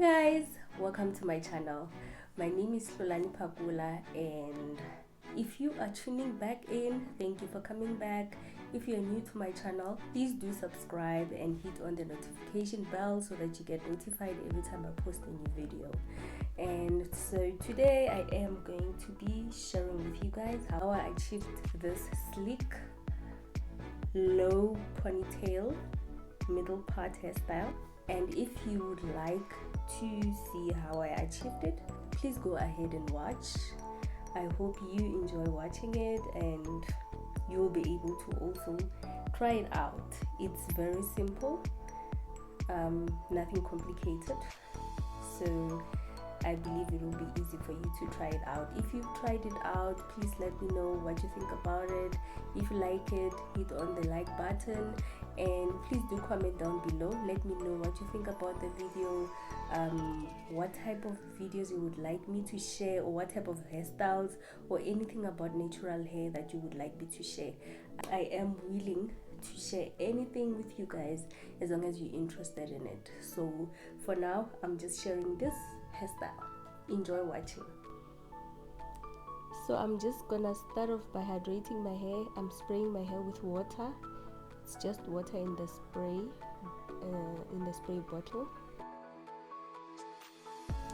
Guys, welcome to my channel. My name is Lolani Pagula, and if you are tuning back in, thank you for coming back. If you're new to my channel, please do subscribe and hit on the notification bell so that you get notified every time I post a new video. And so today I am going to be sharing with you guys how I achieved this sleek low ponytail middle part hairstyle. And if you would like to see how I achieved it, please go ahead and watch. I hope you enjoy watching it and you will be able to also try it out. It's very simple, nothing complicated, so I believe it will be easy for you to try it out. If you've tried it out, please let me know what you think about it. If you like it, hit on the like button, and please do comment down below. Let me know what you think about the video, what type of videos you would like me to share, or what type of hairstyles or anything about natural hair that you would like me to share. I am willing to share anything with you guys as long as you're interested in it. So for now, I'm just sharing this hairstyle. Enjoy watching. So I'm just gonna start off by hydrating my hair. I'm spraying my hair with water. It's just water in the spray bottle,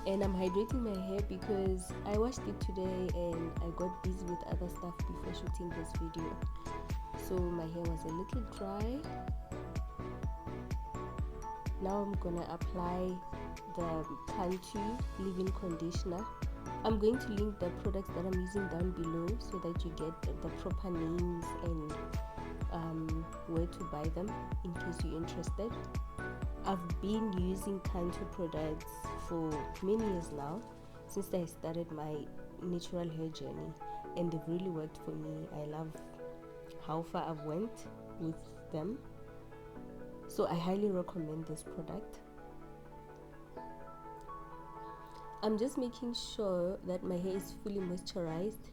and I'm hydrating my hair because I washed it today and I got busy with other stuff before shooting this video, so my hair was a little dry. Now I'm gonna apply the Cantu leave-in conditioner. I'm going to link the products that I'm using down below so that you get the proper names and where to buy them in case you're interested. I've been using Cantu products for many years now, since I started my natural hair journey, and they've really worked for me. I love how far I've went with them, so I highly recommend this product. I'm just making sure that my hair is fully moisturized,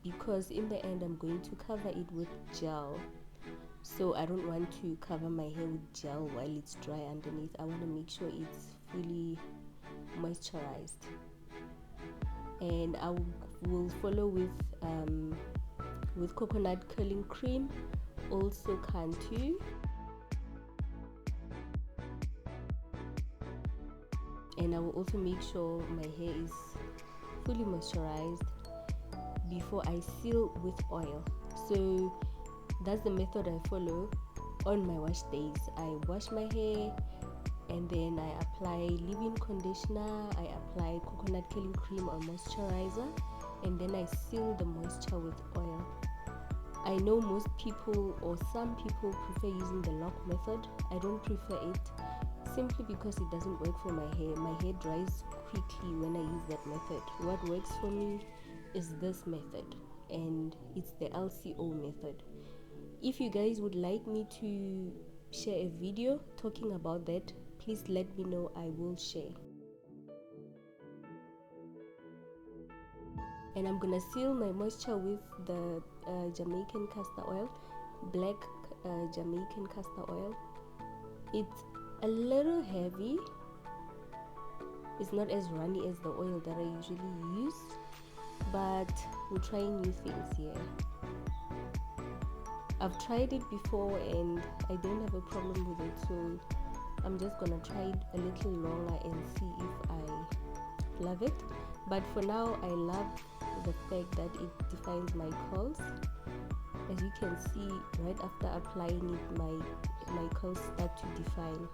because in the end I'm going to cover it with gel, so I don't want to cover my hair with gel while it's dry underneath. I want to make sure it's fully moisturized, and I will follow with coconut curling cream, also Cantu, and I will also make sure my hair is fully moisturized before I seal with oil. So that's the method I follow on my wash days. I wash my hair and then I apply leave-in conditioner, I apply coconut curling cream or moisturizer, and then I seal the moisture with oil. I know most people or some people prefer using the lock method. I don't prefer it, simply because it doesn't work for my hair. My hair dries quickly when I use that method. What works for me is this method, and it's the LCO method. If you guys would like me to share a video talking about that, please let me know. I will share. And I'm gonna seal my moisture with the Jamaican castor oil, black Jamaican castor oil. It's a little heavy. It's not as runny as the oil that I usually use, but we're trying new things here. I've tried it before and I didn't have a problem with it, so I'm just gonna try it a little longer and see if I love it. But for now, I love the fact that it defines my curls. As you can see, right after applying it, my curls start to define.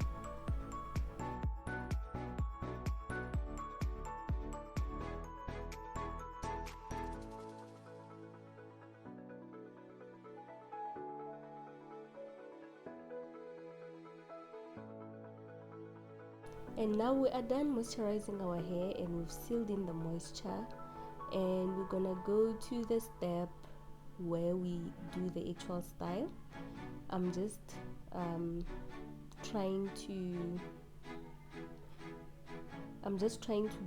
And now we are done moisturizing our hair and we've sealed in the moisture, and we're gonna go to the step where we do the actual style. I'm just trying to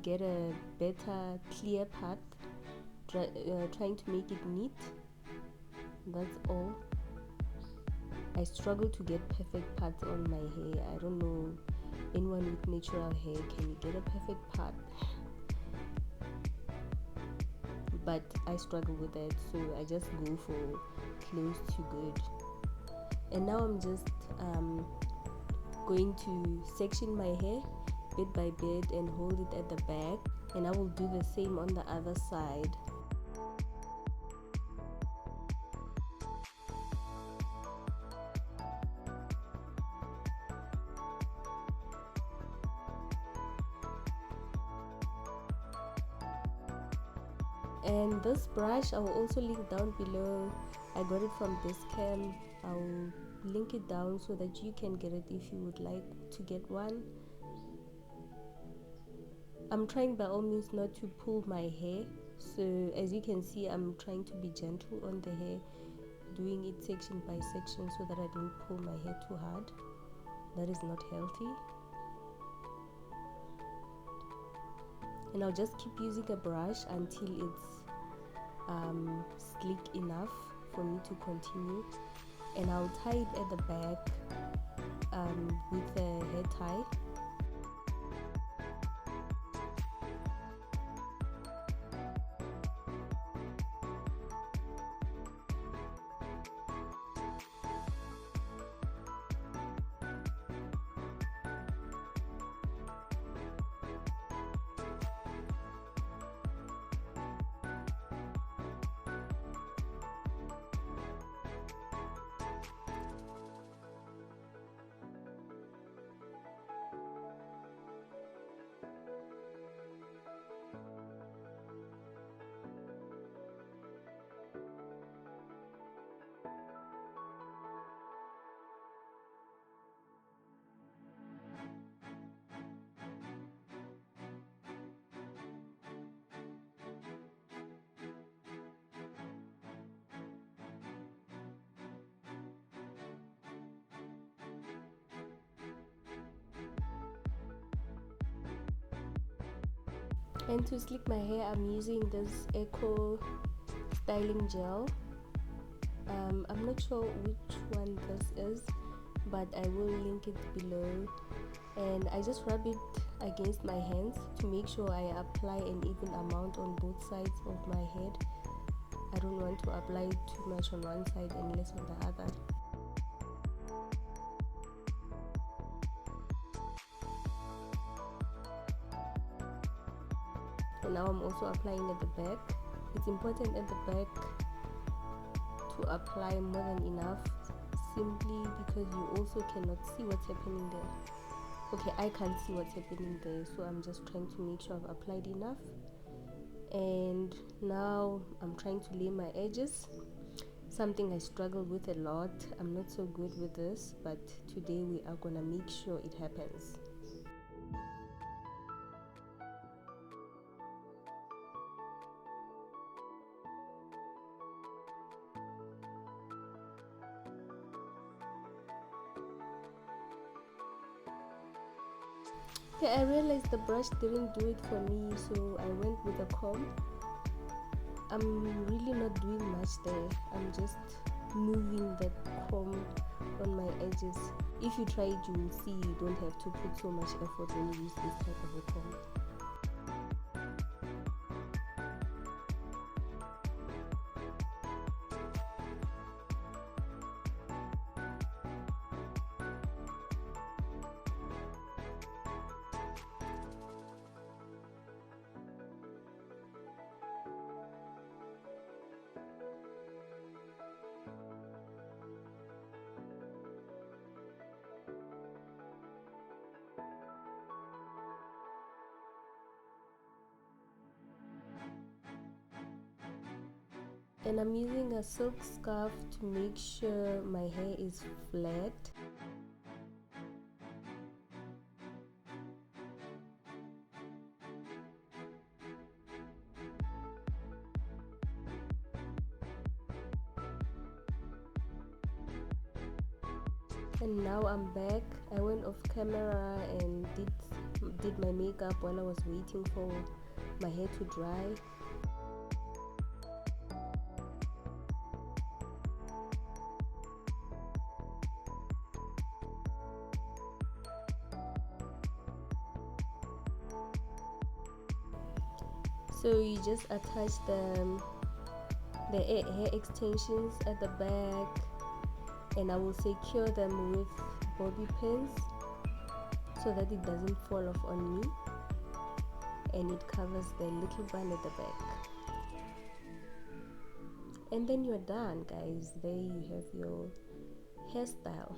get a better clear path, trying to make it neat. That's all. I struggle to get perfect parts on my hair. I don't know anyone with natural hair, can you get a perfect part? But I struggle with that, so I just go for close to good. And now I'm just going to section my hair bit by bit and hold it at the back, and I will do the same on the other side. And this brush I will also link down below. I got it from Discam. I'll link it down so that you can get it if you would like to get one. I'm trying by all means not to pull my hair, so as you can see, I'm trying to be gentle on the hair, doing it section by section so that I don't pull my hair too hard. That is not healthy. And I'll just keep using a brush until it's slick enough for me to continue, and I'll tie it at the back with a hair tie. And to slick my hair, I'm using this Eco styling gel. I'm not sure which one this is, but I will link it below. And I just rub it against my hands to make sure I apply an even amount on both sides of my head. I don't want to apply too much on one side and less on the other. And now I'm also applying at the back. It's important at the back to apply more than enough, simply because you also cannot see what's happening there. Okay, I can't see what's happening there, so I'm just trying to make sure I've applied enough. And now I'm trying to lay my edges, something I struggle with a lot. I'm not so good with this, but today we are gonna make sure it happens. Okay, I realized the brush didn't do it for me, so I went with a comb. I'm really not doing much there. I'm just moving the comb on my edges. If you try it, you will see you don't have to put so much effort when you use this type of a comb. And I'm using a silk scarf to make sure my hair is flat. And now I'm back. I went off camera and did my makeup while I was waiting for my hair to dry. So you just attach the hair extensions at the back, and I will secure them with bobby pins so that it doesn't fall off on me, and it covers the little bun at the back. And then you're done, guys. There you have your hairstyle.